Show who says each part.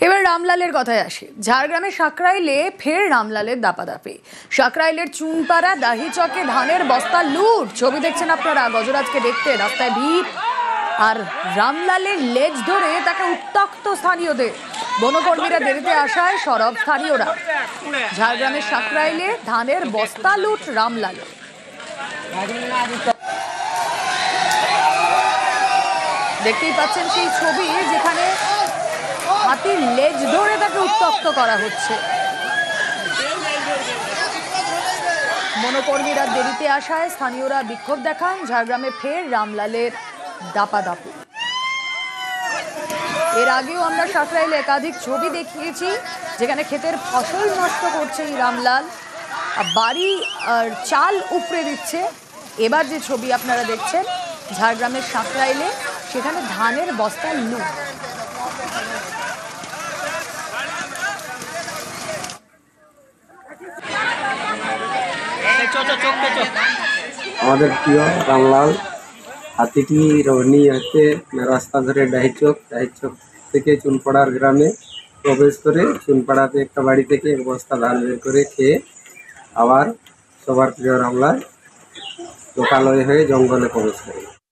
Speaker 1: এবার রামলালের কথায় আসি। ঝাড়গ্রামে সাকরাইলে ফের রামলালের দাপাদাপি। সাকরাইলের চুনপাড়া দাহি চকে ধানের বস্তা লুট। ছবি দেখছেন আপনারা। গজরাজকে দেখতে রাস্তায় ভিড়, আর রামলালের লেজ ধরে তাকে উত্তক্ত স্থানীয়দের। বনকর্মীরা দেরিতে আসায় সরব স্থানীয়রা। ঝাড়গ্রামের সাকরাইলে ধানের বস্তা লুট রামলাল। দেখতেই পাচ্ছেন সেই ছবি, যেখানে হাতির লেজ ধরে তাকে উত্তক্ত করা হচ্ছে। বনকর্মীরা দেরিতে আসায় স্থানীয়রা বিক্ষোভ দেখান। ঝাড়গ্রামে ফের রামলালের দাপাদাপি। এর আগেও আমরা সাকরাইলে একাধিক ছবি দেখিয়েছি, যেখানে ক্ষেতের ফসল নষ্ট করছে এই রামলাল, বাড়ি আর চাল উপড়ে দিচ্ছে। এবার যে ছবি আপনারা দেখছেন ঝাড়গ্রামের সাকরাইলে, সেখানে ধানের বস্তা লুট।
Speaker 2: আমাদের প্রিয় রামলাল হাতিটি নিয়ে হচ্ছে রাস্তা ধরে ডাহি চক থেকে চুনপাড়ার গ্রামে প্রবেশ করে চুনপাড়াতে একটা বাড়ি থেকে এক বস্তা ধান বের করে খেয়ে আবার সবার প্রিয় রামলাল লোকালয় হয়ে জঙ্গলে প্রবেশ করে।